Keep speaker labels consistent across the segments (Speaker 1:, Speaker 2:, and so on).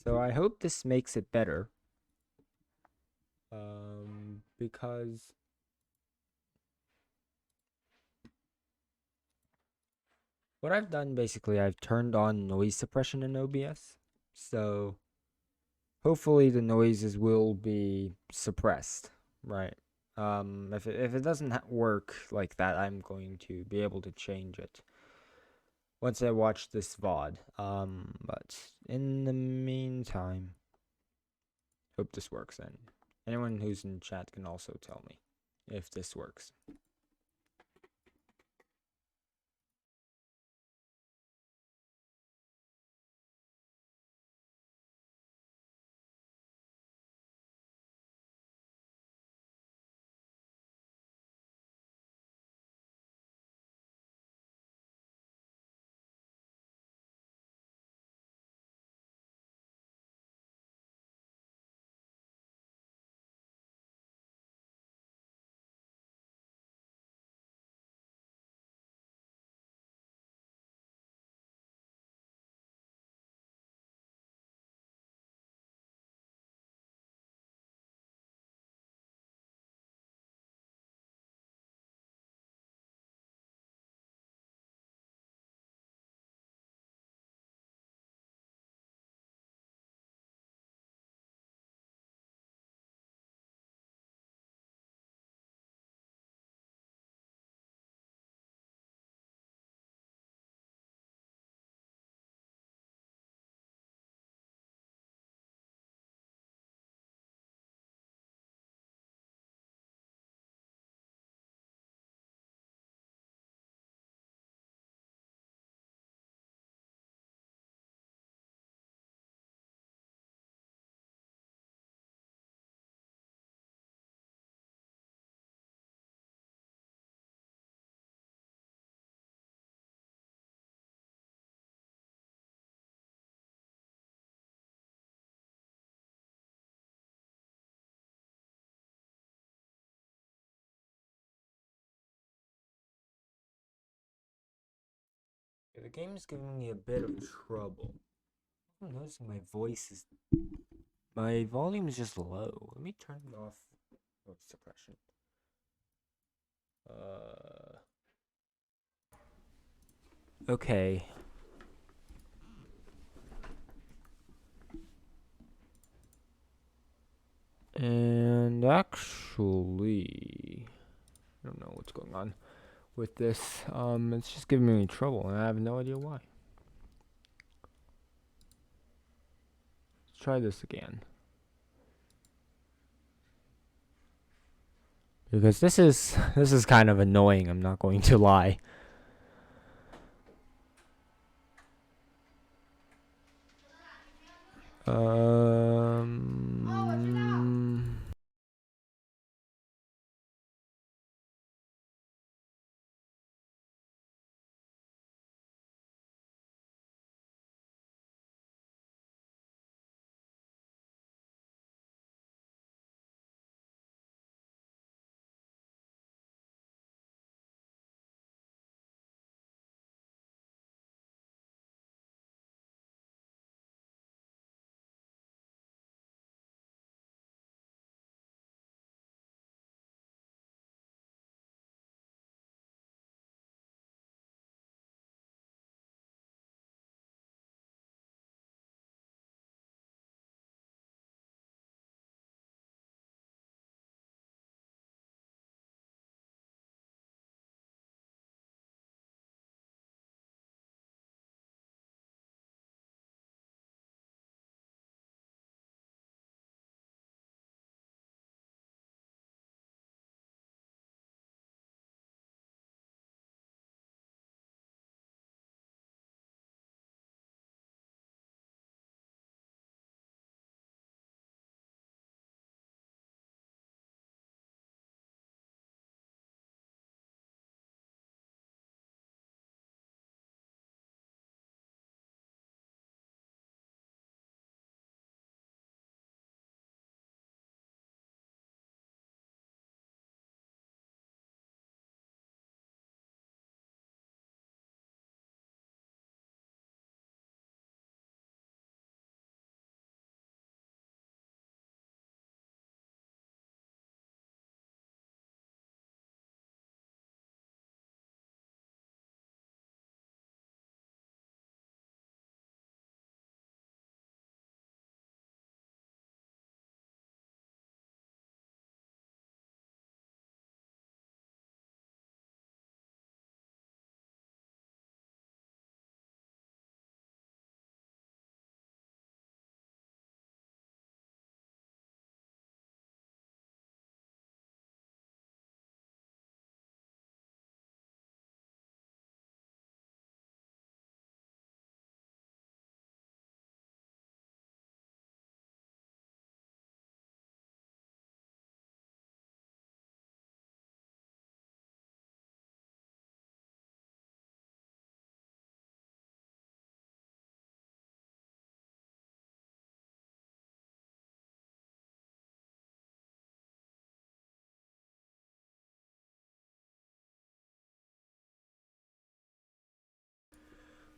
Speaker 1: So I hope this makes it better. Because what I've done basically, I've turned on noise suppression in OBS. So hopefully the noises will be suppressed, right? If it doesn't work like that, I'm going to be able to change it once I watch this VOD. But in the meantime, hope this works. And anyone who's in chat can also tell me if this works. The game is giving me a bit of trouble. I'm noticing my volume is just low. Let me turn off noise suppression. Okay. And actually, I don't know what's going on with this. It's just giving me trouble, and I have no idea why. Let's try this again. Because this is kind of annoying, I'm not going to lie.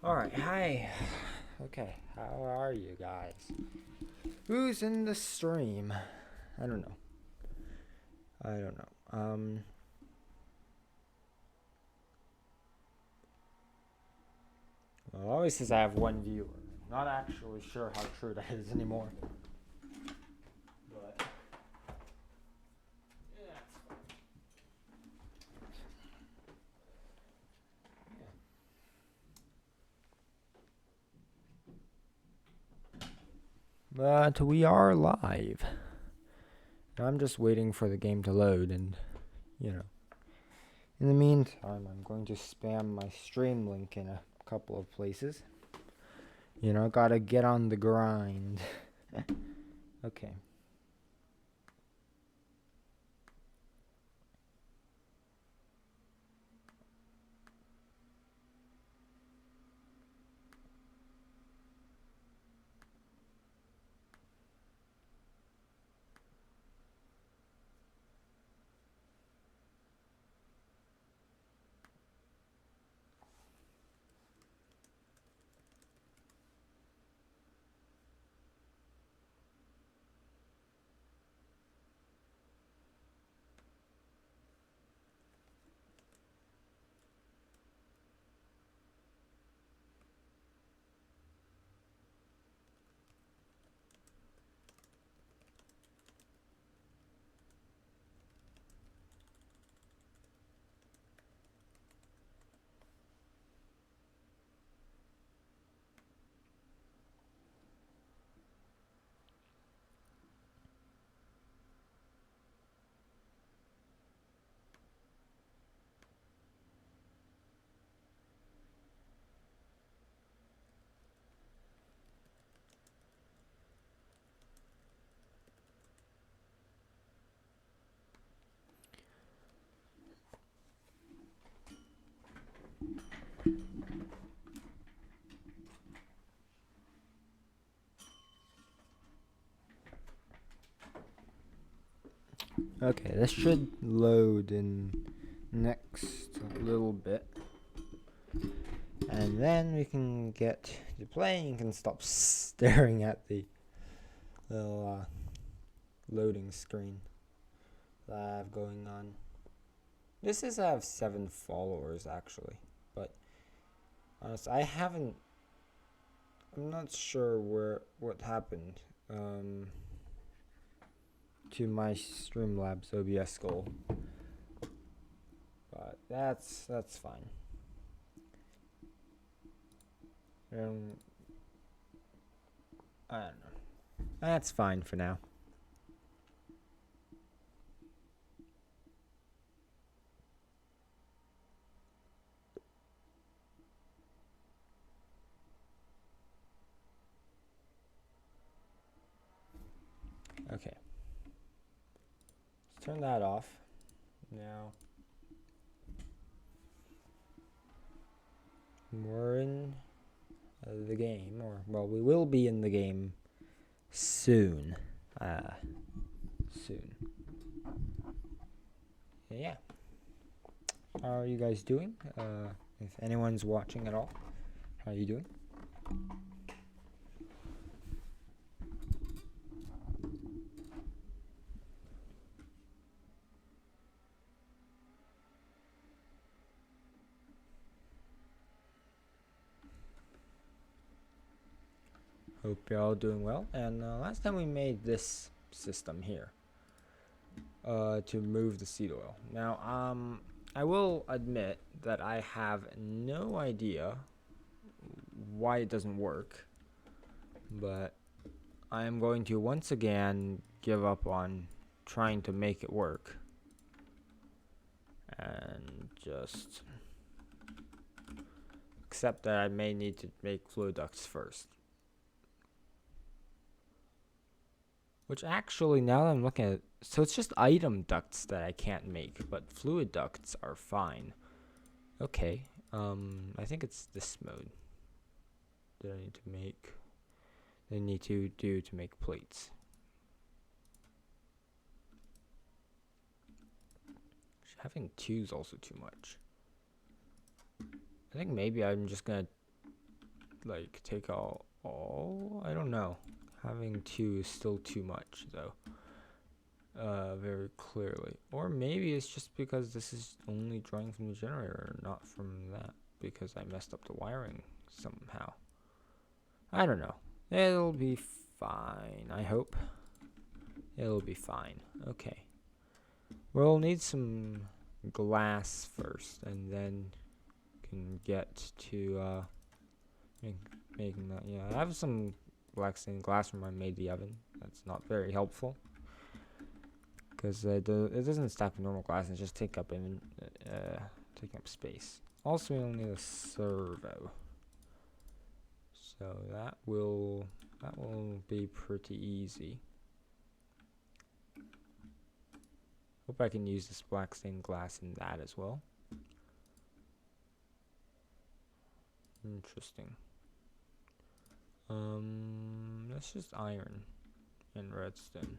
Speaker 1: Alright, hi. Okay, how are you guys? Who's in the stream? I don't know. Well, it always says I have one viewer. Not actually sure how true that is anymore. But yeah, but we are live. I'm just waiting for the game to load, and in the meantime, I'm going to spam my stream link in a couple of places. Gotta get on the grind. Okay. Okay, this should load in next little bit. And then we can get to playing and can stop staring at the little loading screen that I have going on. This is I have 7 followers actually, but honestly, I'm not sure what happened to my Streamlabs OBS goal, but that's fine. I don't know. That's fine for now. Okay. Let's turn that off. Now we're in the game, or well, we will be in the game soon. Soon. Yeah. How are you guys doing? If anyone's watching at all, how are you doing? Hope you're all doing well. And last time we made this system here to move the seed oil. Now, I will admit that I have no idea why it doesn't work, but I am going to once again give up on trying to make it work and just accept that I may need to make fluid ducts first. Which actually, now that I'm looking at it, so it's just item ducts that I can't make, but fluid ducts are fine. Okay, I think it's this mode that I need to make. I need to do to make plates. Having 2 is also too much. I think maybe I'm just gonna like take all? I don't know. Having 2 is still too much though. Very clearly. Or maybe it's just because this is only drawing from the generator, not from that, because I messed up the wiring somehow. I don't know. It'll be fine, I hope. It'll be fine. Okay. We'll need some glass first, and then can get to making that. Yeah, I have some black stained glass from when I made the oven. That's not very helpful, because it doesn't stack with normal glass and just take up taking up space. Also, we'll need a servo, so that will be pretty easy. Hope I can use this black stained glass in that as well. Interesting. That's just iron and redstone.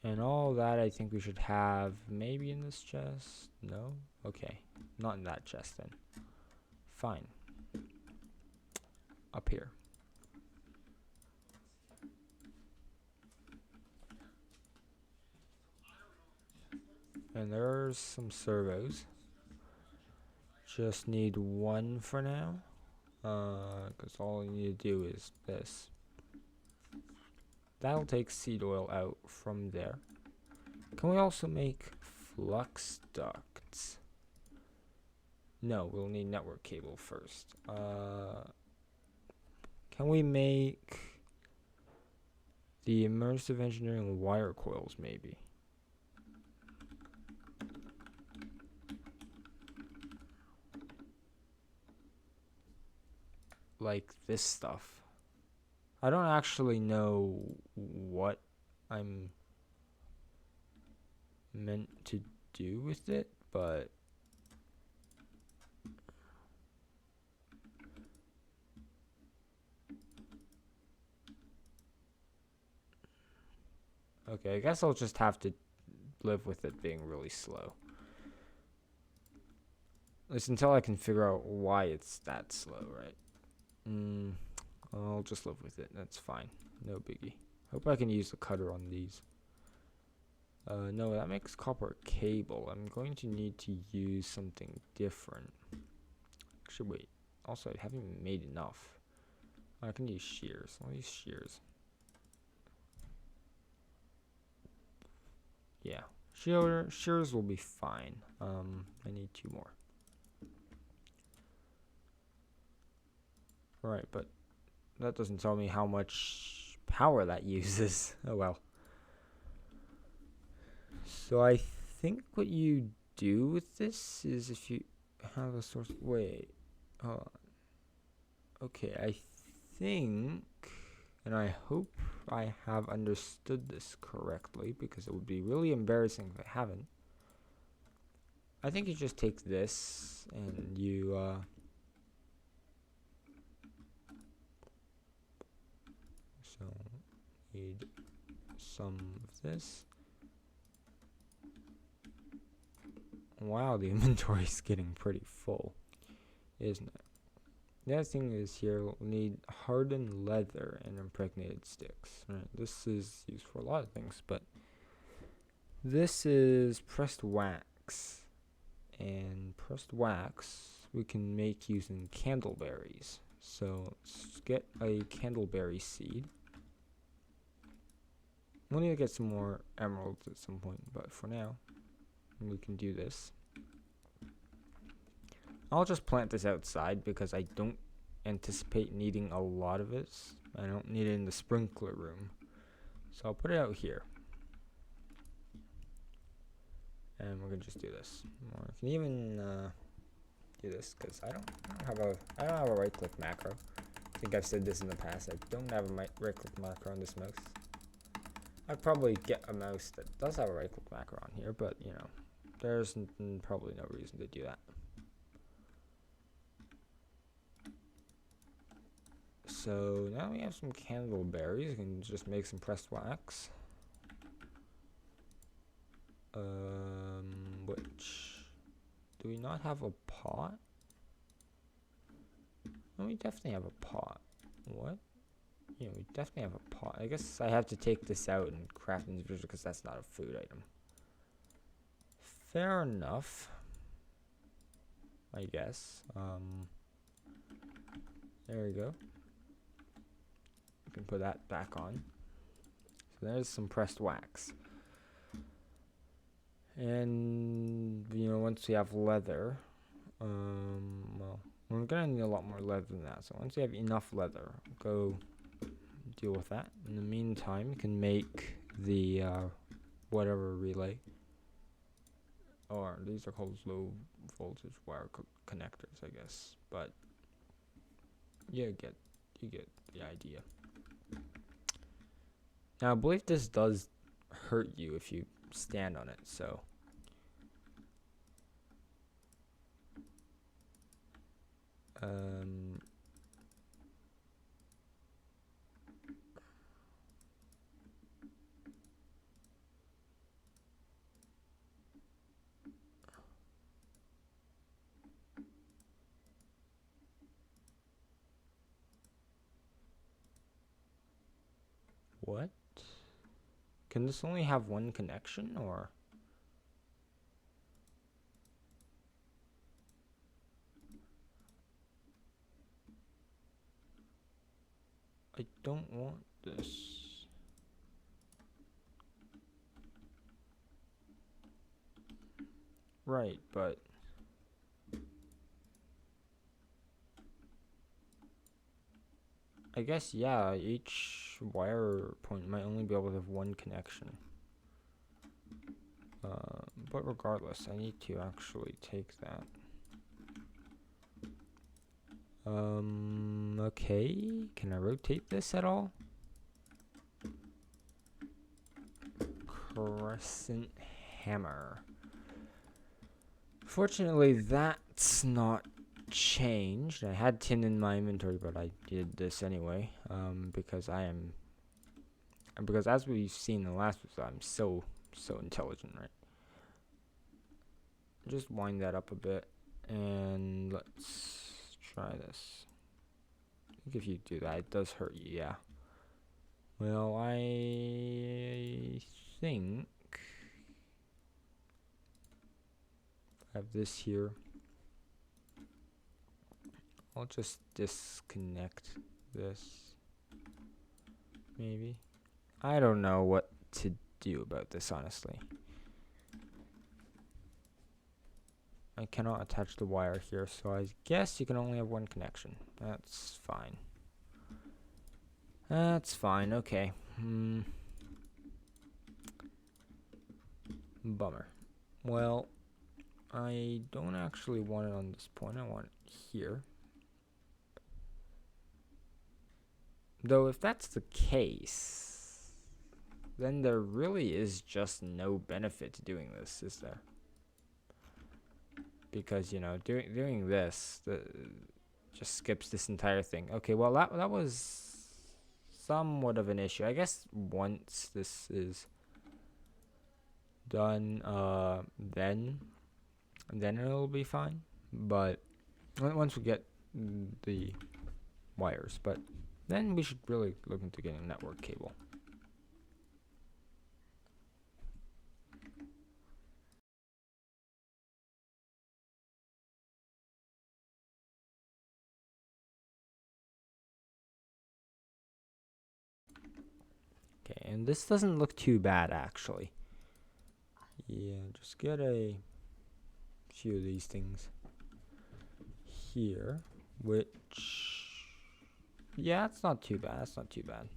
Speaker 1: And all that I think we should have maybe in this chest. No? Okay. Not in that chest then. Fine. Up here. And there's some servos. Just need 1 for now. Because all you need to do is this. That'll take seed oil out from there. Can we also make flux ducts? No, we'll need network cable first. Can we make the immersive engineering wire coils maybe? Like this stuff. I don't actually know what I'm meant to do with it, but okay, I guess I'll just have to live with it being really slow. At least until I can figure out why it's that slow, right? I'll just live with it. That's fine. No biggie. Hope I can use the cutter on these. No, that makes copper cable. I'm going to need to use something different. Actually, wait. Also, I haven't made enough. I can use shears. I'll use shears. Yeah. Shears will be fine. I need 2 more. Right, but that doesn't tell me how much power that uses. Oh well. So I think what you do with this is if you have a source. Wait. Okay, I think, and I hope I have understood this correctly, because it would be really embarrassing if I haven't. I think you just take this and you so need some of this. Wow, the inventory is getting pretty full, isn't it? The other thing is here we'll need hardened leather and impregnated sticks. Right, this is used for a lot of things, but this is pressed wax, and pressed wax we can make using candleberries. So let's get a candleberry seed. We'll need to get some more emeralds at some point, but for now we can do this. I'll just plant this outside because I don't anticipate needing a lot of it. I don't need it in the sprinkler room, so I'll put it out here. And we're gonna just do this. Or I can even do this because I don't have a right click macro. I think I've said this in the past. I don't have a right click macro on this mouse. I'd probably get a mouse that does have a right click macro on here, but you know, there's probably no reason to do that. So now we have some candleberries. We can just make some pressed wax. Which, do we not have a pot? Oh, we definitely have a pot. What? Yeah, we definitely have a pot. I guess I have to take this out and craft individual because that's not a food item. Fair enough. I guess. There we go. You can put that back on. So there's some pressed wax. And, you know, once we have leather, well, we're gonna need a lot more leather than that. So once we have enough leather, go deal with that. In the meantime, you can make the, whatever relay. Or these are called low voltage wire connectors, I guess. But you get the idea. Now, I believe this does hurt you if you stand on it, so. What? Can this only have one connection, or? I don't want this. Right, but I guess, yeah, each wire point might only be able to have one connection. But regardless, I need to actually take that. Okay, can I rotate this at all? Crescent hammer. Fortunately, that's not changed. I had tin in my inventory, but I did this anyway, because as we've seen in the last episode, I'm so intelligent, right? Just wind that up a bit, and let's try this. I think if you do that, it does hurt you, yeah. Well, I think I have this here. I'll just disconnect this, maybe. I don't know what to do about this, honestly. I cannot attach the wire here, so I guess you can only have one connection. That's fine. That's fine, okay. Bummer. Well, I don't actually want it on this point. I want it here. Though if that's the case, then there really is just no benefit to doing this, is there? Because, you know, doing this just skips this entire thing. Okay, well, that was somewhat of an issue. I guess once this is done, then it'll be fine. But once we get the wires, but then we should really look into getting a network cable. Okay, and this doesn't look too bad, actually. Yeah, just get a few of these things here, which, yeah, it's not too bad. That's not too bad.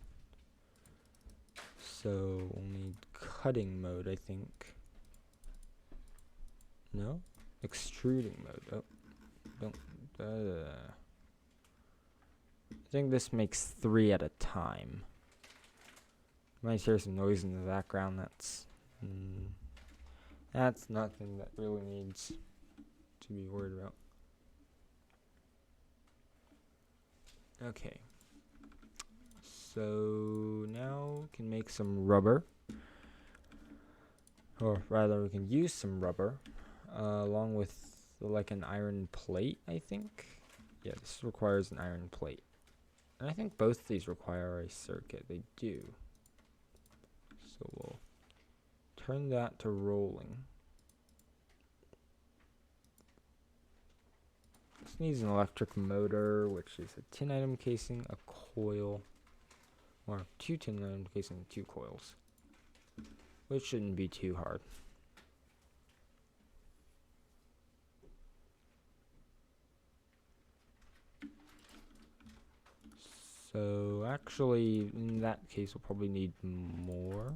Speaker 1: So we'll need cutting mode, I think. No, extruding mode. Oh, don't. I think this makes 3 at a time. You might hear some noise in the background. That's nothing that really needs to be worried about. Okay. So now we can make some rubber. Or rather, we can use some rubber along with like an iron plate, I think. Yeah, this requires an iron plate. And I think both these require a circuit. They do. So we'll turn that to rolling. This needs an electric motor, which is a tin item casing, a coil, or 2 tin item casing, 2 coils, which shouldn't be too hard. So actually, in that case, we'll probably need more.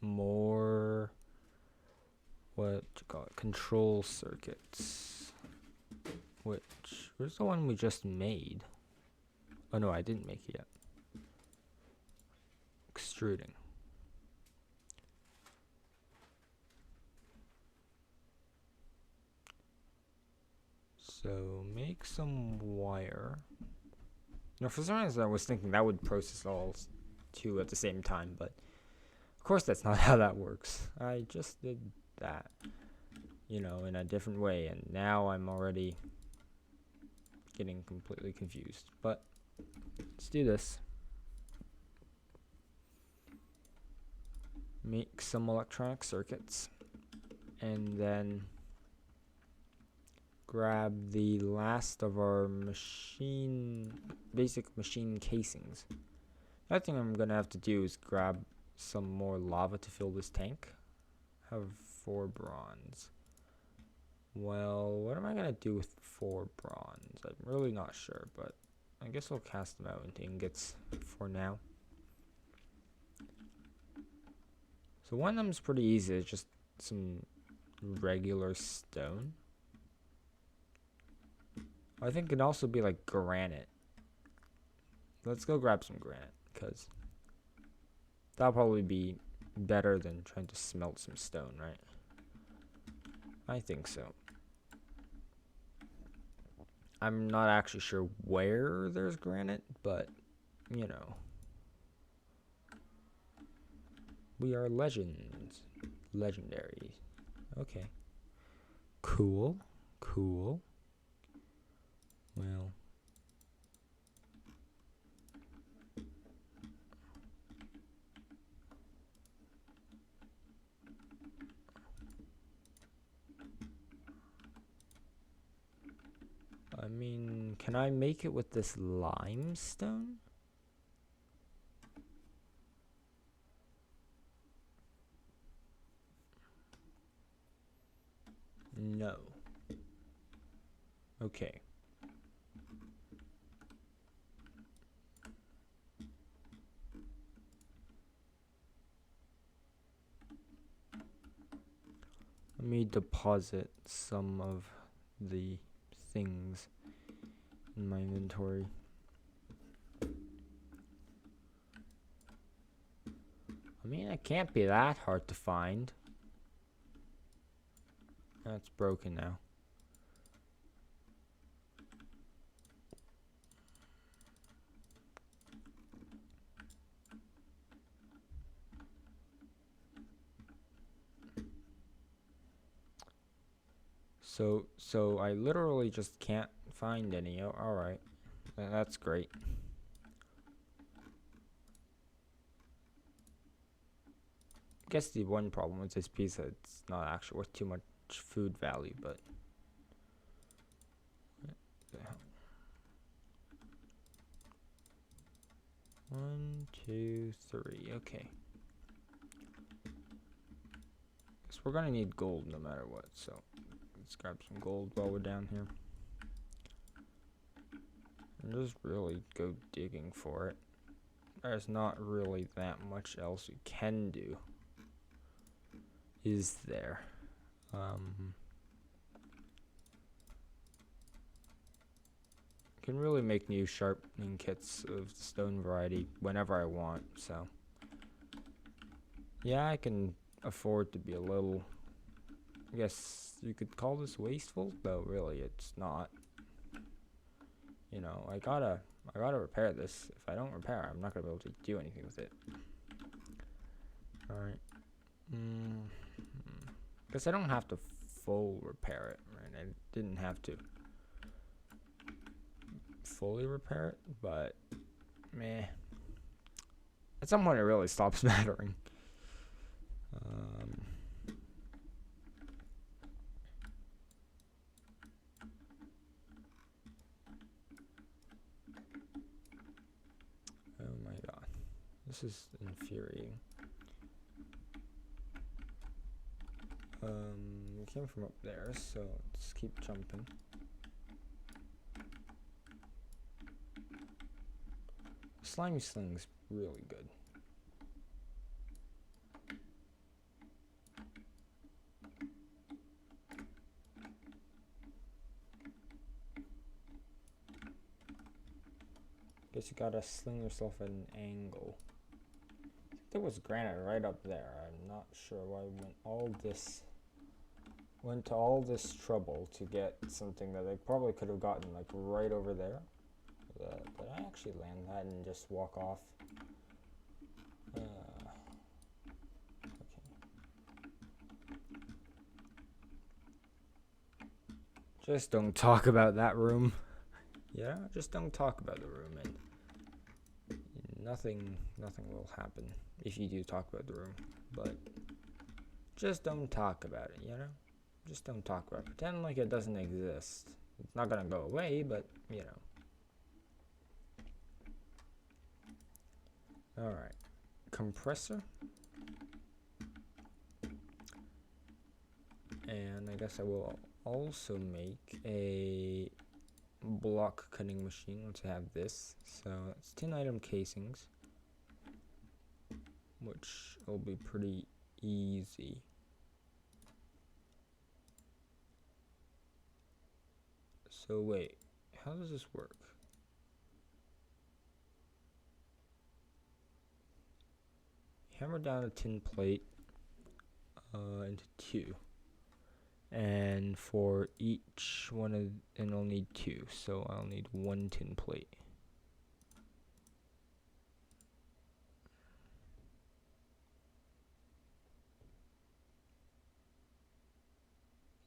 Speaker 1: More, what you call it, control circuits. Where's the one we just made? Oh no, I didn't make it yet. Extruding. So make some wire. Now, for some reason, I was thinking that would process all 2 at the same time, but of course that's not how that works. I just did that, you know, in a different way, and now I'm already getting completely confused. But let's do this. Make some electronic circuits, and then grab the last of our basic machine casings. Another thing I'm gonna have to do is grab some more lava to fill this tank. Have 4 bronze. Well, what am I gonna do with 4 bronze? I'm really not sure, but I guess I'll cast them out into ingots for now. So one of them's pretty easy. It's just some regular stone. I think it could also be like granite. Let's go grab some granite, because that'll probably be better than trying to smelt some stone, right? I think so. I'm not actually sure where there's granite, but, you know. We are legends. Legendary. Okay. Cool. Cool. Well. I mean, can I make it with this limestone? No. Okay. Let me deposit some of the things in my inventory. I mean, it can't be that hard to find. That's broken now. So I literally just can't find any. Oh, all right. That's great. I guess the one problem with this pizza, it's not actually worth too much food value, but what the hell? 1, 2, 3. Okay. Guess we're gonna need gold no matter what, so let's grab some gold while we're down here. And just really go digging for it. There's not really that much else we can do. Is there? Can really make new sharpening kits of stone variety whenever I want, so yeah, I can afford to be a little, I guess you could call this wasteful, though really it's not. You know, I gotta repair this. If I don't repair it, I'm not gonna be able to do anything with it. Alright. Because I don't have to full repair it, right? I didn't have to fully repair it, but meh. At some point, it really stops mattering. Oh my god. This is infuriating. We came from up there, so let's keep jumping. Slimy Sling's really good. Guess you gotta sling yourself at an angle. I think there was granite right up there. I'm not sure why I went to all this trouble to get something that I probably could have gotten like right over there. But I actually land that and just walk off. Okay. Just don't talk about that room. Yeah, just don't talk about the room, and nothing will happen if you do talk about the room. But just don't talk about it, you know? Just don't talk about it. Pretend like it doesn't exist. It's not gonna go away, but you know. Alright. Compressor. And I guess I will also make a block cutting machine once I have this. So it's 10 item casings, which will be pretty easy. So wait, how does this work? Hammer down a tin plate into two, and for each one of, and I'll need two, so I'll need one tin plate.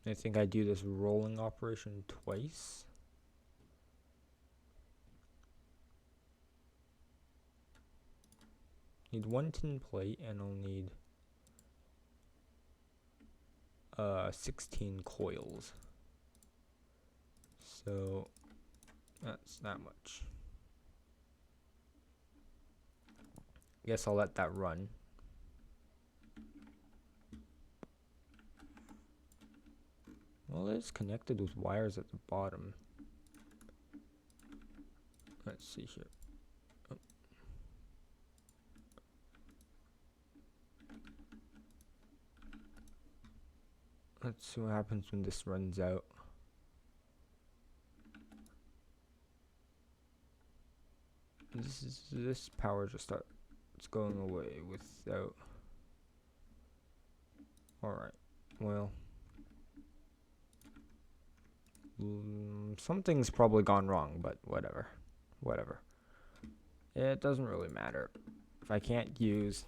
Speaker 1: I think I do this rolling operation twice. Need one tin plate, and I'll need 16 coils. So that's that much. Guess I'll let that run. Well, it's connected with wires at the bottom. Let's see here. Oh. Let's see what happens when this runs out. This power just starts going away without. Alright, well. Something's probably gone wrong, but whatever. It doesn't really matter. If I can't use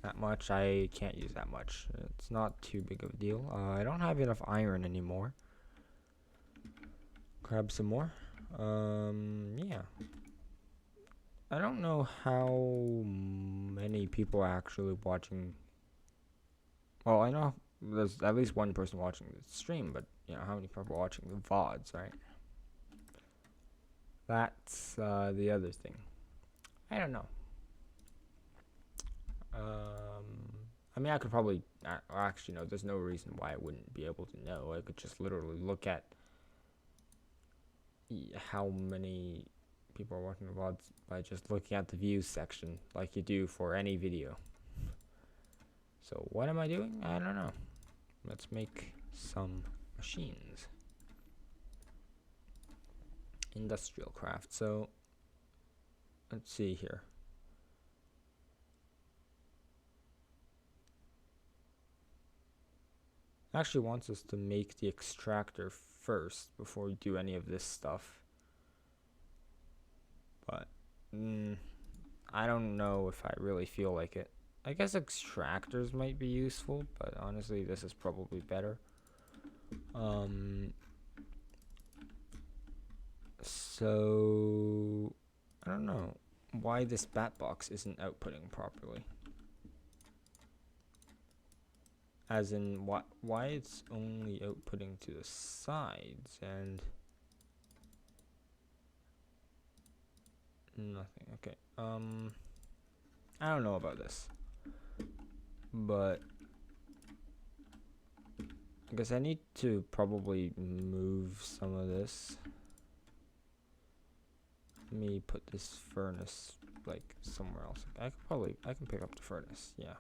Speaker 1: that much, I can't use that much. It's not too big of a deal. I don't have enough iron anymore. Grab some more. Yeah. I don't know how many people are actually watching. Well, I know there's at least one person watching the stream, but you know, how many people are watching the VODs, right? That's the other thing. I don't know. I mean, I could probably, actually, no, there's no reason why I wouldn't be able to know. I could just literally look at how many people are watching the VODs by just looking at the views section, like you do for any video. So what am I doing? I don't know. Let's make some machines. Industrial craft. So let's see here. Actually wants us to make the extractor first before we do any of this stuff. But I don't know if I really feel like it. I guess extractors might be useful, but honestly, this is probably better. So I don't know why this bat box isn't outputting properly. As in, why it's only outputting to the sides and nothing. Okay. I don't know about this, but I guess I need to probably move some of this. Let me put this furnace like somewhere else. I can pick up the furnace. Yeah.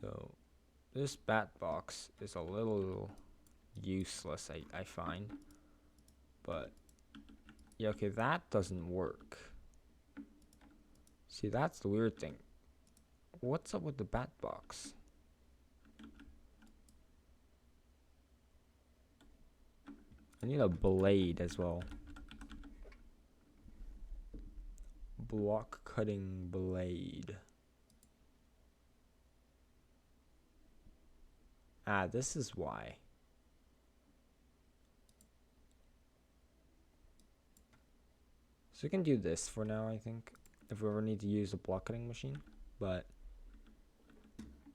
Speaker 1: So this bat box is a little useless, I find. But yeah, okay, that doesn't work. See, that's the weird thing. What's up with the bat box? I need a blade as well. Block cutting blade. Ah, this is why. So we can do this for now, I think, if we ever need to use a block cutting machine. But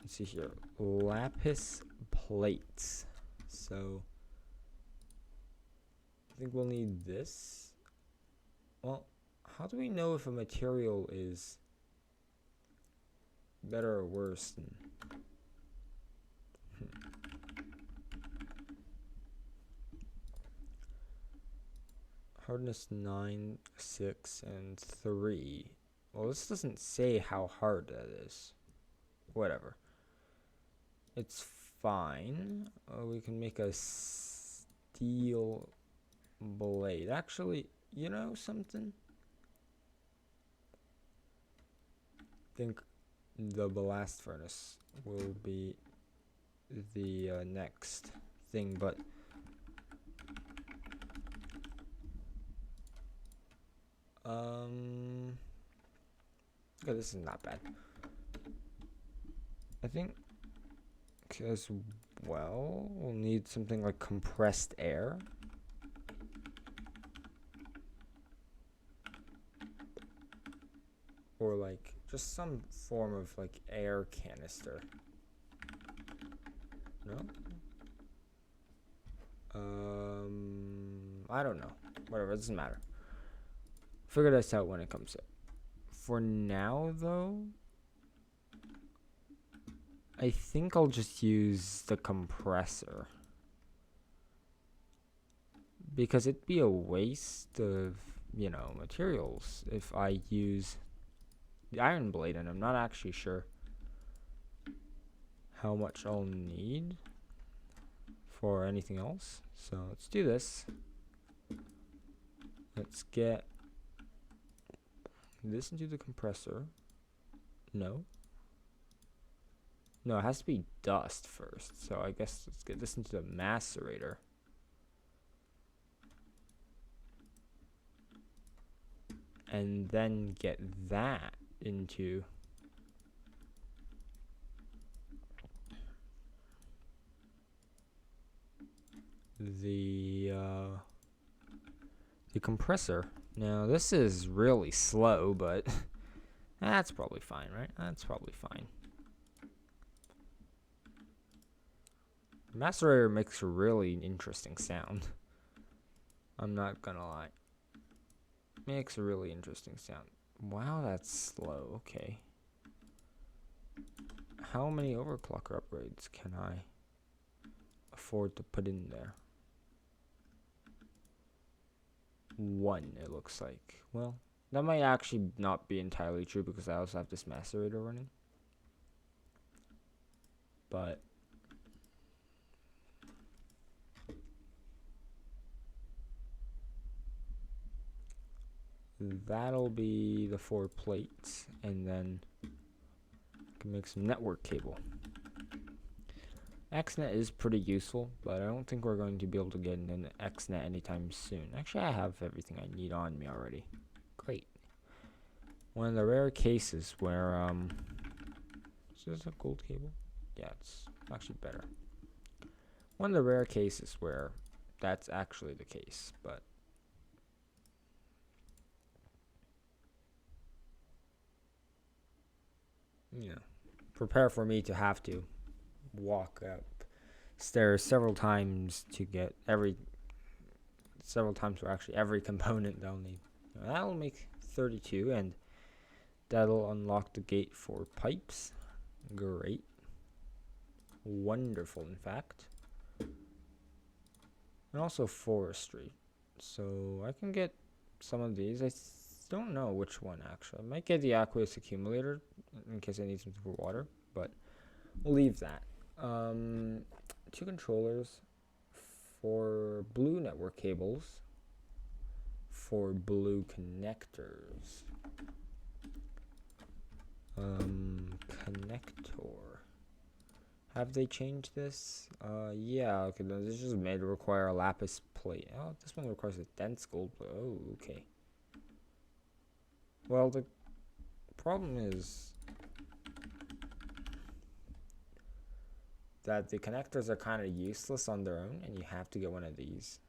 Speaker 1: let's see here. Lapis plates. So I think we'll need this. Well, how do we know if a material is better or worse than hardness 9, 6, and 3. Well, this doesn't say how hard that is. Whatever. It's fine. We can make a steel blade. Actually, you know something? I think the blast furnace will be the next thing, but okay, this is not bad. I think as well we'll need something like compressed air. Or like just some form of like air canister. No? I don't know. Whatever, it doesn't matter. Figure this out when it comes up. For now though, I think I'll just use the compressor. Because it'd be a waste of, you know, materials if I use the iron blade, and I'm not actually sure how much I'll need for anything else. So let's do this. Let's get this into the compressor. No, it has to be dust first. So I guess let's get this into the macerator. And then get that into the compressor. Now this is really slow, but that's probably fine, right? That's probably fine. Macerator makes a really interesting sound. I'm not gonna lie. Makes a really interesting sound. Wow, that's slow. Okay. How many overclocker upgrades can I afford to put in there? 1, it looks like. Well, that might actually not be entirely true because I also have this macerator running. But that'll be the 4 plates, and then I can make some network cable. XNet is pretty useful, but I don't think we're going to be able to get an XNet anytime soon. Actually, I have everything I need on me already. Great. One of the rare cases where, is this a gold cable? Yeah, it's actually better. One of the rare cases where that's actually the case, but you know, prepare for me to have to walk up stairs several times to get several times for actually every component they'll need. Now, that'll make 32, and that'll unlock the gate for pipes. Great. Wonderful, in fact. And also forestry. So I can get some of these. I don't know which one, actually. I might get the aqueous accumulator in case I need something for water, but we'll leave that. 2 controllers for blue network cables, for blue connectors. Connector. Have they changed this? Yeah, okay, no, this is made to require a lapis plate. Oh, this one requires a dense gold plate. Oh, okay. Well, the problem is that the connectors are kind of useless on their own, and you have to get one of these.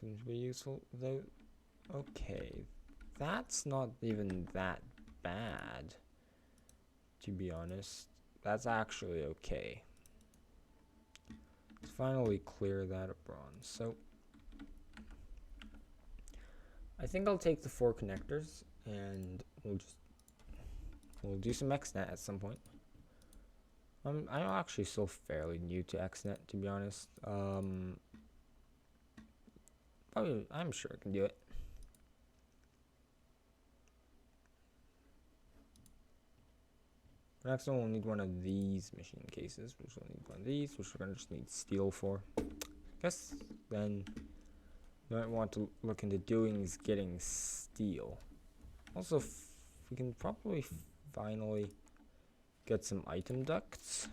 Speaker 1: Seems to be useful, though. Okay, that's not even that bad, to be honest. That's actually okay. Let's finally clear that of bronze. So I think I'll take the 4 connectors, and we'll do some XNet at some point. I'm actually still fairly new to XNet, to be honest. Probably, I'm sure I can do it. Next one, we'll need one of these machine cases, which we'll need one of these, which we're gonna just need steel for. Guess then you might want to look into doing is getting steel. Also, we can probably finally get some item ducts,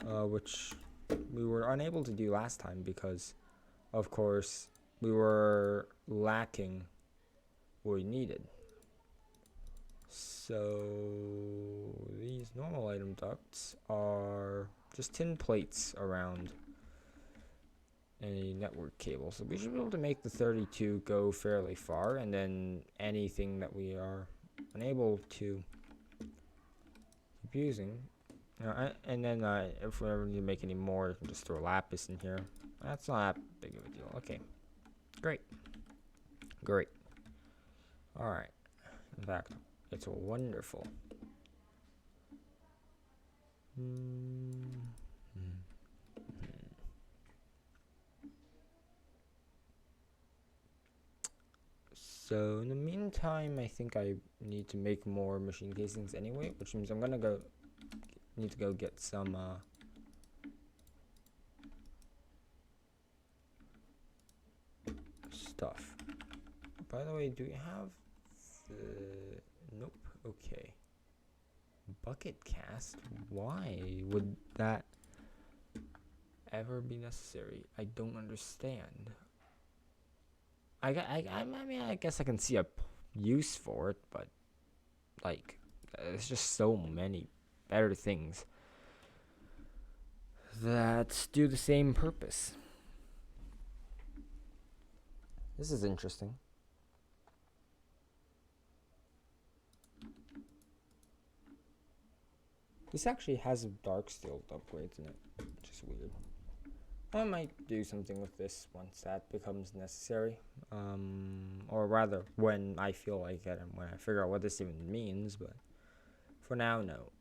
Speaker 1: which we were unable to do last time because, of course, we were lacking what we needed. So these normal item ducts are just tin plates around a network cable. So we should be able to make the 32 go fairly far, and then anything that we are unable to keep using. And then if we ever need to make any more, we can just throw lapis in here. That's not that big of a deal. Okay, great. Great. Alright. In fact, it's wonderful. So in the meantime, I think I need to make more machine casings anyway, which means I'm gonna need to go get some stuff. By the way, do we have the... Nope. Okay. Bucket cast? Why would that ever be necessary? I don't understand. I mean, I guess I can see a use for it, but like, there's just so many better things that do the same purpose. This is interesting. This actually has dark steel upgrades in it, which is weird. I might do something with this once that becomes necessary. Or rather, when I feel like it and when I figure out what this even means, but for now, no.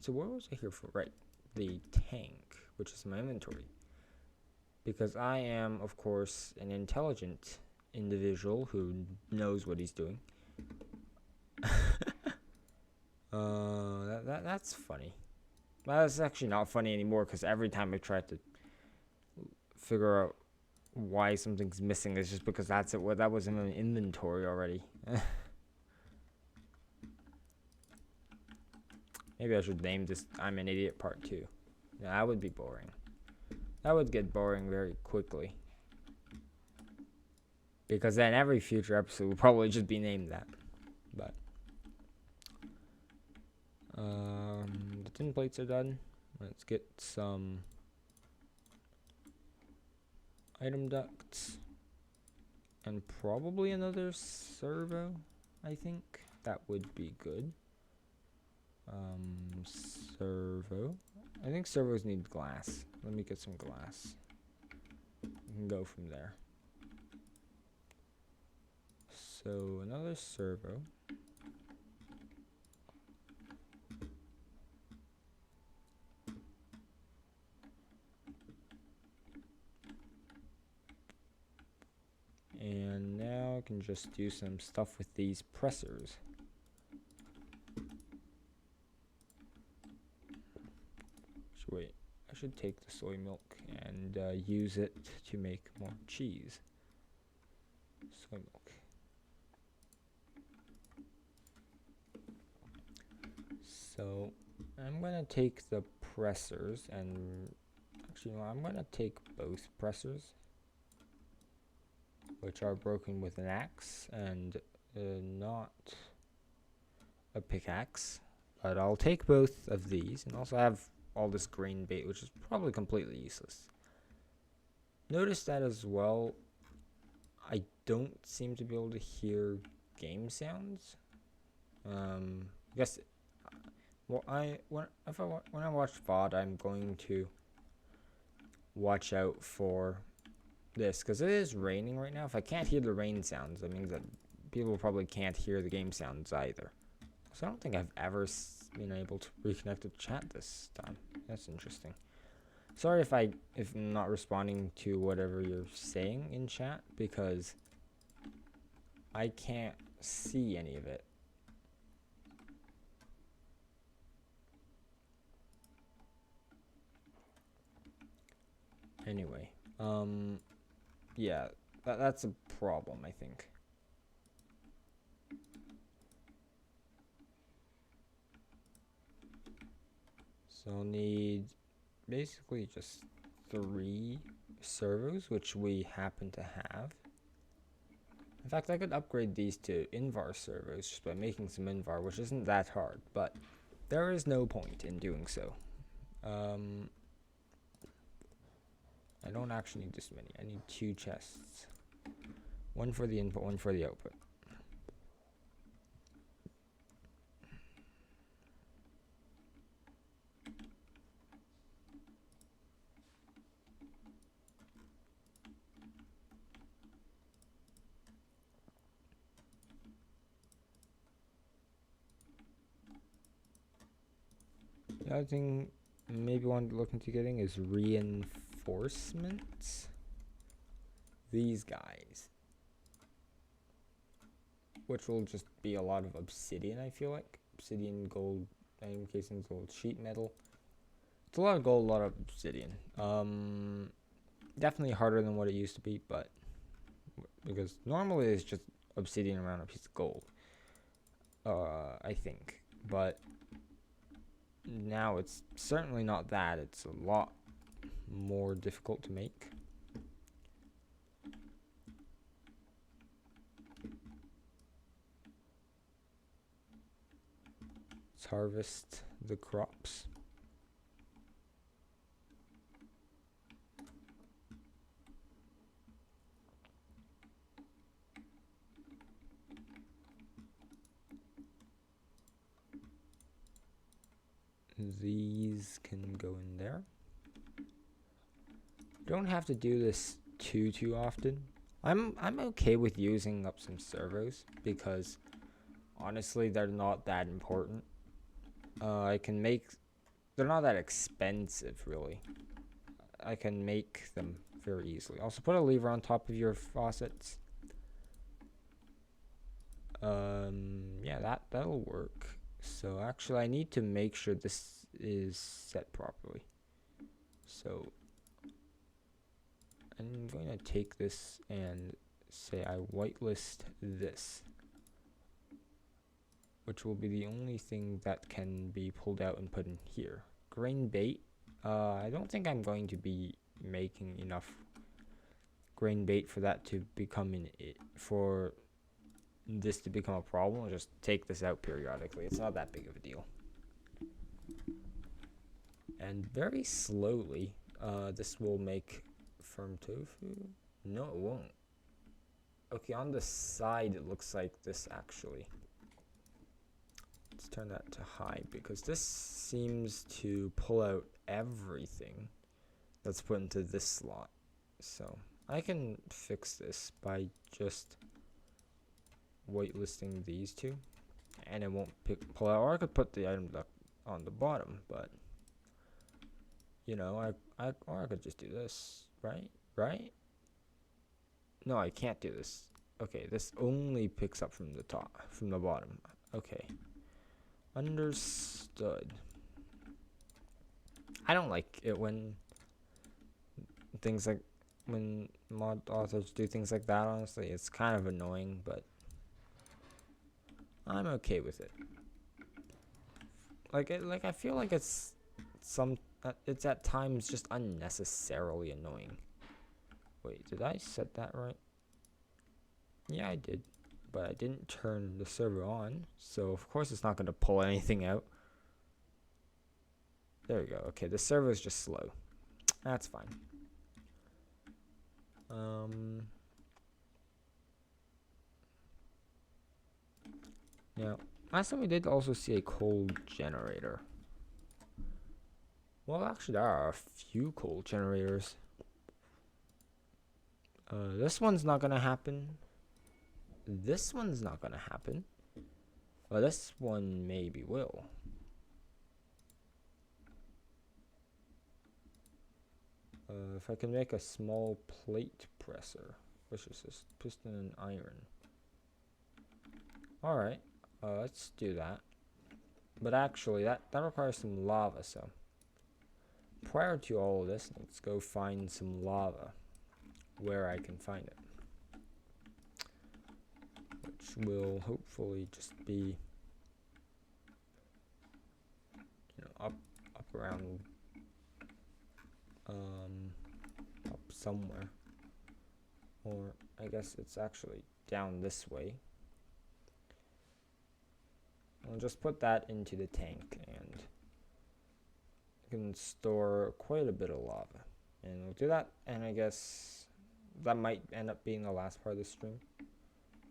Speaker 1: So what was I here for? Right, the tank, which is my inventory. Because I am, of course, an intelligent individual who knows what he's doing. That's funny. That's actually not funny anymore because every time I try to figure out why something's missing, it's just because that's it. That was in my inventory already. Maybe I should name this I'm an Idiot Part 2. No, that would be boring. That would get boring very quickly. Because then every future episode will probably just be named that. But the tin plates are done. Let's get some item ducts. And probably another servo, I think. That would be good. Servo. I think servos need glass. Let me get some glass. We can go from there. So another servo. And now I can just do some stuff with these pressers. So wait, I should take the soy milk and use it to make more cheese. Soy milk. So I'm gonna take the pressers and actually no, I'm gonna take both pressers, which are broken with an axe and not a pickaxe, but I'll take both of these and also have all this green bait, which is probably completely useless. Notice that as well, I don't seem to be able to hear game sounds. I guess when I watch VOD, I'm going to watch out for this because it is raining right now. If I can't hear the rain sounds, that means that people probably can't hear the game sounds either. So I don't think I've ever been able to reconnect to chat this time. That's interesting. Sorry if I'm not responding to whatever you're saying in chat because I can't see any of it. Anyway, yeah, that's a problem, I think. So I'll need basically just 3 servos, which we happen to have. In fact, I could upgrade these to Invar servos just by making some Invar, which isn't that hard, but there is no point in doing so. I don't actually need this many. I need 2 chests. 1 for the input, 1 for the output. The other thing maybe want to look into getting is reinforcements. These guys. Which will just be a lot of obsidian, I feel like. Obsidian, gold, diamond casings, gold, sheet metal. It's a lot of gold, a lot of obsidian. Definitely harder than what it used to be, but because normally it's just obsidian around a piece of gold. I think. But now it's certainly not that. It's a lot more difficult to make. Let's harvest the crops. These can go in there. Don't have to do this too often. I'm okay with using up some servos because honestly they're not that important. They're not that expensive really. I can make them very easily. Also put a lever on top of your faucets. Yeah, that'll work. So actually I need to make sure this is set properly. So I'm going to take this and say I whitelist this. which will be the only thing that can be pulled out and put in here. Grain bait. I don't think I'm going to be making enough grain bait for that to become for this to become a problem. I'll just take this out periodically. It's not that big of a deal. And very slowly, this will make firm tofu. No, it won't. Okay, on the side it looks like this actually. Let's turn that to high because this seems to pull out everything that's put into this slot. So I can fix this by just waitlisting these two, and it won't pull out. Or I could put the item on the bottom, but you know, I could just do this, right? No, I can't do this. Okay, this only picks up from the top, from the bottom. Okay, understood. I don't like it when when mod authors do things like that. Honestly, it's kind of annoying, but I'm okay with it. Like I feel like it's at times just unnecessarily annoying. Wait, did I set that right? Yeah, I did, but I didn't turn the server on, so of course it's not going to pull anything out. There we go. Okay, the server is just slow. That's fine. Now, last time we did also see a coal generator. Well, actually, there are a few coal generators. This one's not gonna happen. This one's not gonna happen. Well, this one maybe will. If I can make a small plate presser, which is this piston and iron. Alright, let's do that. But actually, that requires some lava, so prior to all of this, let's go find some lava where I can find it, which will hopefully just be, you know, up around up somewhere, or I guess it's actually down this way. I'll just put that into the tank, and I can store quite a bit of lava, and we'll do that. And I guess that might end up being the last part of the stream.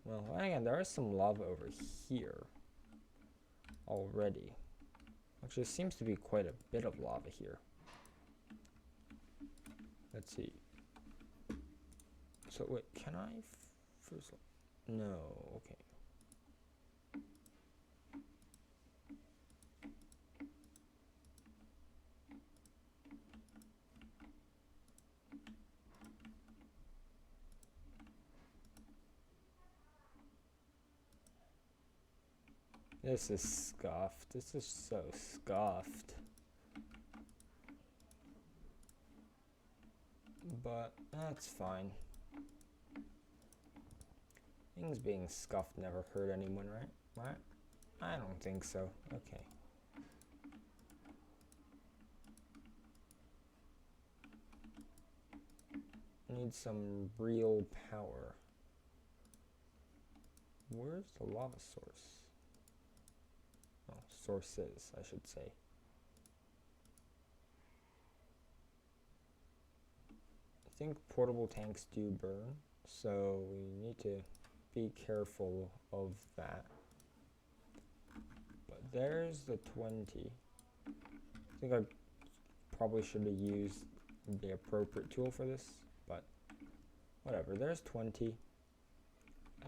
Speaker 1: Well, again, there is some lava over here already. Actually, there seems to be quite a bit of lava here. Let's see. So wait, can I first? No, okay. This is scuffed. This is so scuffed. But that's fine. Things being scuffed never hurt anyone, right? I don't think so. Okay. Need some real power. Where's the lava source? Oh, sources, I should say. I think portable tanks do burn, so we need to be careful of that. But there's the 20. I think I probably should have used the appropriate tool for this, but whatever. There's 20,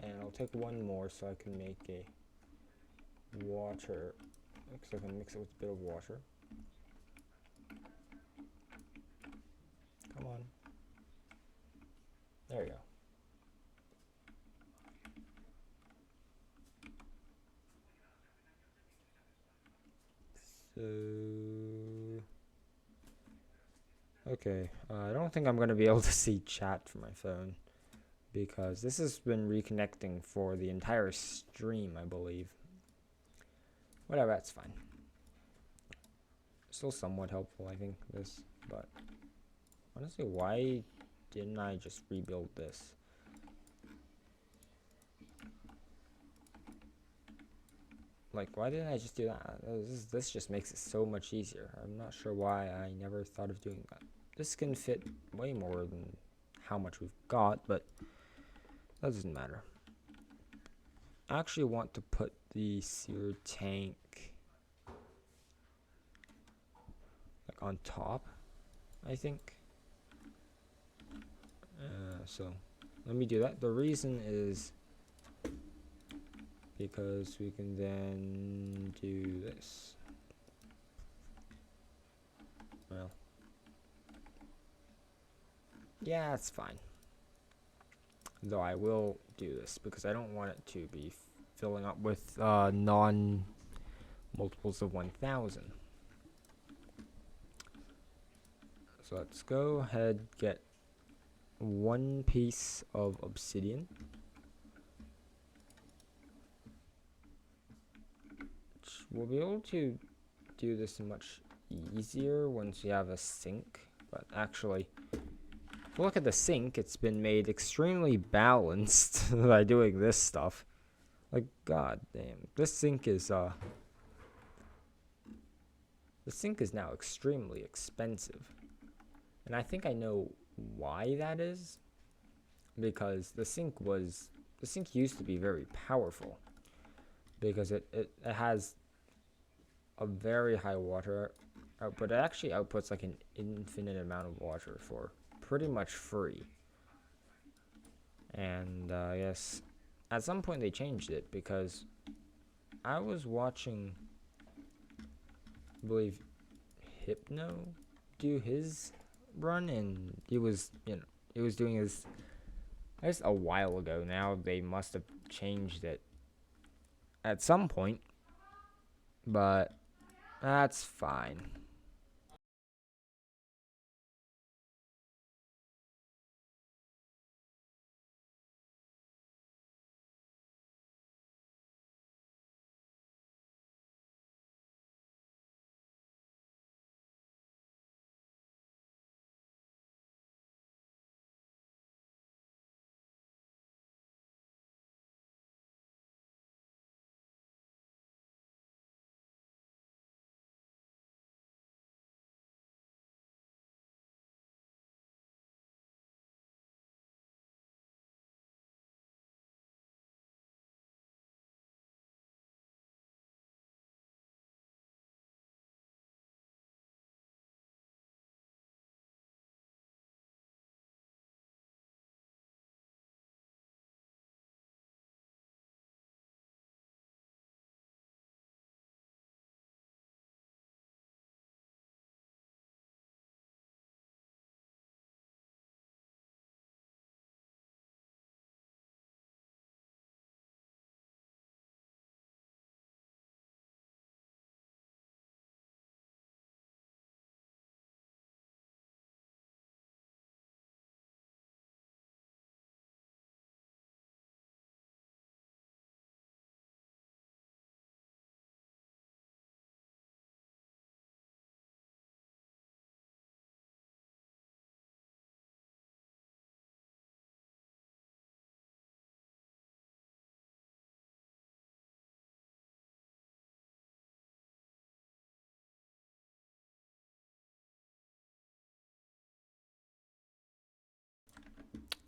Speaker 1: and I'll take one more so I can make a water, because I can mix it with a bit of water. Come on. There you go. So, okay, I don't think I'm going to be able to see chat from my phone, because this has been reconnecting for the entire stream, I believe. Whatever, that's fine. Still somewhat helpful, I think, this, but honestly, why didn't I just rebuild this? Like, why didn't I just do that? This just makes it so much easier. I'm not sure why I never thought of doing that. This can fit way more than how much we've got, but that doesn't matter. I actually want to put the sewer tank like on top, I think. So let me do that. The reason is because we can then do this. Well, yeah, it's fine. Though I will do this because I don't want it to be filling up with non multiples of 1000. So let's go ahead, get one piece of obsidian. We'll be able to do this much easier once you have a sink, but actually, if you look at the sink, it's been made extremely balanced by doing this stuff. Like, god damn, this sink is now extremely expensive, and I think I know why that is, because the sink used to be very powerful because it has a very high water output. It actually outputs like an infinite amount of water for pretty much free. And I guess at some point they changed it because I was watching, I believe, Hypno do his run, and he was doing his, I guess, a while ago now. They must have changed it at some point, but that's fine.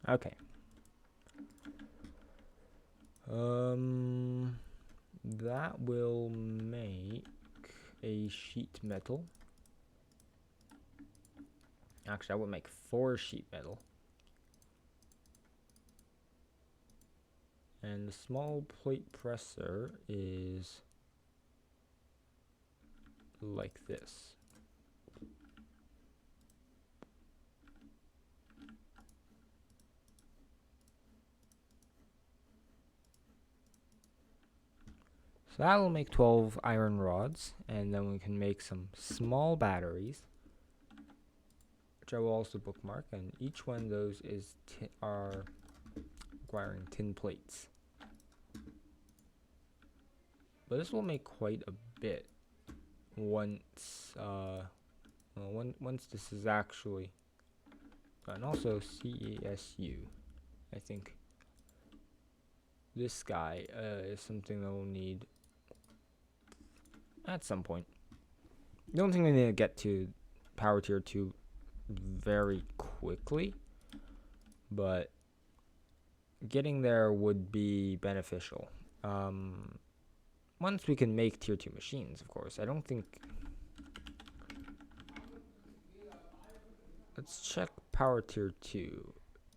Speaker 1: Okay. That will make a sheet metal. Actually, I would make 4 sheet metal. And the small plate presser is like this. So that will make 12 iron rods, and then we can make some small batteries, which I will also bookmark, and each one of those is are requiring tin plates. but this will make quite a bit once once this is actually done. Also CESU, I think this guy is something that we'll need at some point. Don't think we need to get to power tier 2 very quickly, but getting there would be beneficial. Once we can make tier 2 machines, of course. I don't think... Let's check power tier 2.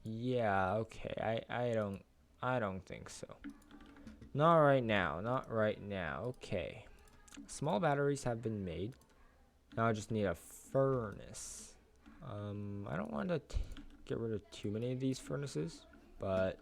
Speaker 1: Yeah, okay. I don't think so. Not right now. Not right now. Okay. Small batteries have been made. Now I just need a furnace. I don't want to get rid of too many of these furnaces, but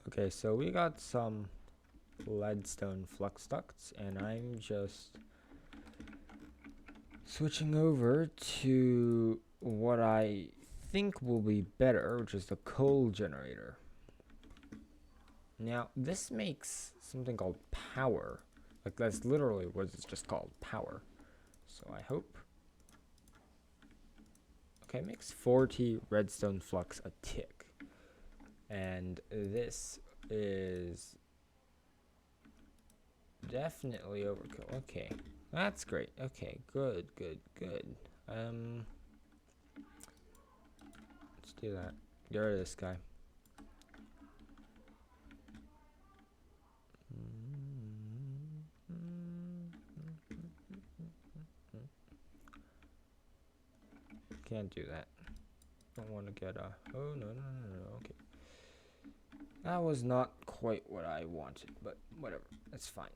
Speaker 1: okay, so we got some leadstone flux ducts, and I'm just switching over to what I think will be better, which is the coal generator. Now, this makes something called power. Like, that's literally what it's just called, power. So I hope... Okay, it makes 40 redstone flux a tick. And this is definitely overkill. Okay, that's great. Okay, good. Let's do that. Get rid of this guy. Can't do that. Don't want to get a... Oh, no. Okay. That was not quite what I wanted, but whatever. It's fine.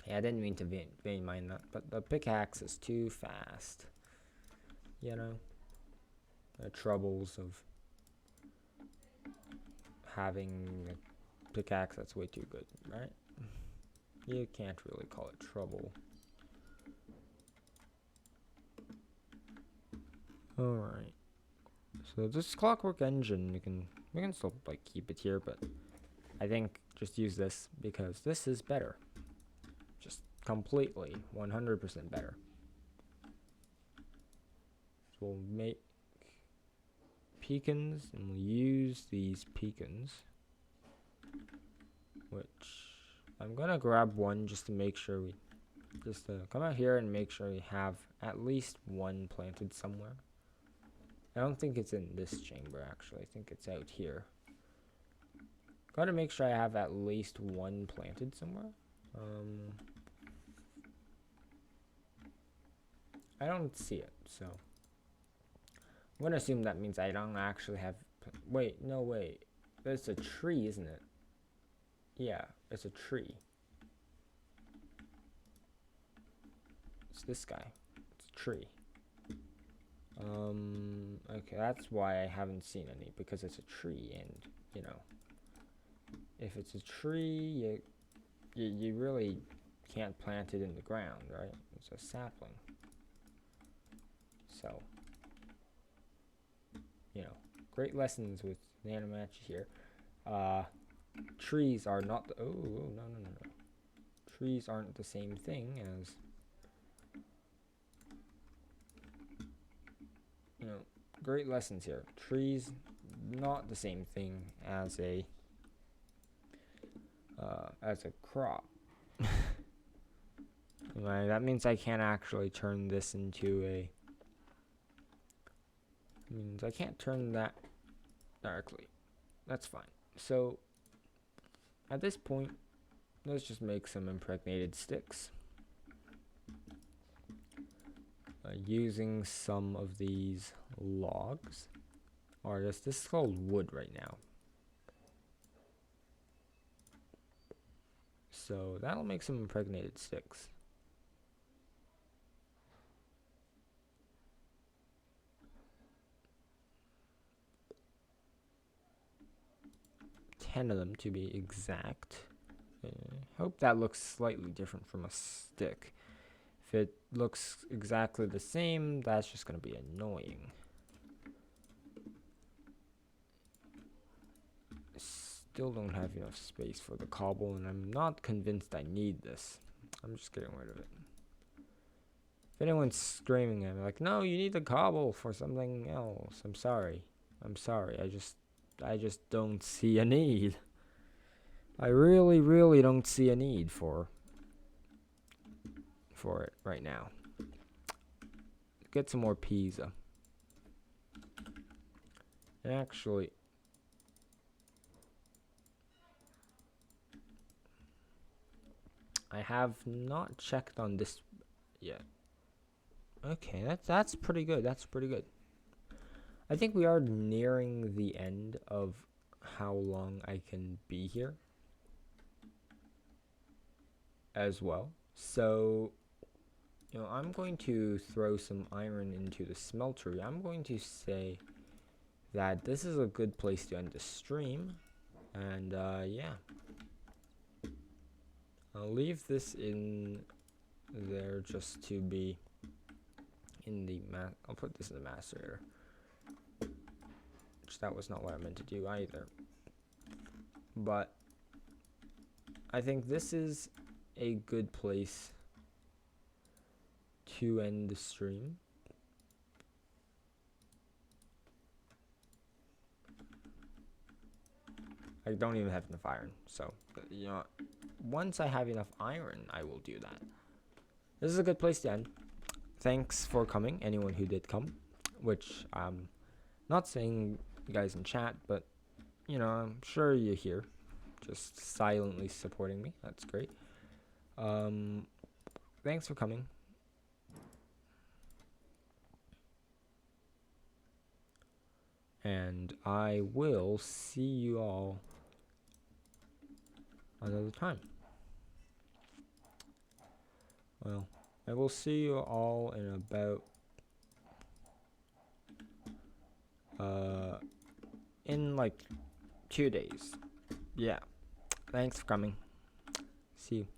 Speaker 1: Yeah, I didn't mean to vein mine that, but the pickaxe is too fast. You know? The troubles of having a pickaxe that's way too good, right? You can't really call it trouble. Alright. So this clockwork engine, we can still like keep it here, but I think just use this because this is better. Just completely 100% better. So we'll make beacons and we'll use these beacons, which I'm gonna grab one just to make sure we come out here and make sure we have at least one planted somewhere. I don't think it's in this chamber, actually. I think it's out here. Gotta make sure I have at least one planted somewhere. I don't see it, so I'm gonna assume that means I don't actually have... Wait, no, wait. It's a tree, isn't it? Yeah, it's a tree. It's this guy. It's a tree. Okay, that's why I haven't seen any, because it's a tree, and, you know, if it's a tree, you really can't plant it in the ground, right? It's a sapling. So, you know, great lessons with Enigmatica here. Trees are not no. Trees aren't the same thing as, great lessons here. Trees not the same thing as a crop. Anyway, that means I can't actually turn this into a means I can't turn that directly. That's fine. So at this point, let's just make some impregnated sticks. Using some of these logs, or this is called wood right now. So that'll make some impregnated sticks. Ten of them to be exact. Hope that looks slightly different from a stick. If it looks exactly the same, that's just going to be annoying. Still don't have enough space for the cobble, and I'm not convinced I need this. I'm just getting rid of it. If anyone's screaming at me like, no, you need the cobble for something else, I'm sorry. I just don't see a need. I really don't see a need for it right now. Get some more pizza. And actually, I have not checked on this yet. Okay, that's pretty good. That's pretty good. I think we are nearing the end of how long I can be here as well. So, I'm going to throw some iron into the smeltery. I'm going to say that this is a good place to end the stream. And, yeah. I'll leave this in there just to be in the I'll put this in the macerator. Which that was not what I meant to do either. But I think this is a good place to end the stream. I don't even have enough iron, so once I have enough iron, I will do that. This is a good place to end. Thanks for coming, anyone who did come, which I'm not saying you guys in chat, but I'm sure you're here, just silently supporting me. That's great. Thanks for coming. And I will see you all another time. Well, I will see you all in about in like 2 days. Yeah. Thanks for coming. See you.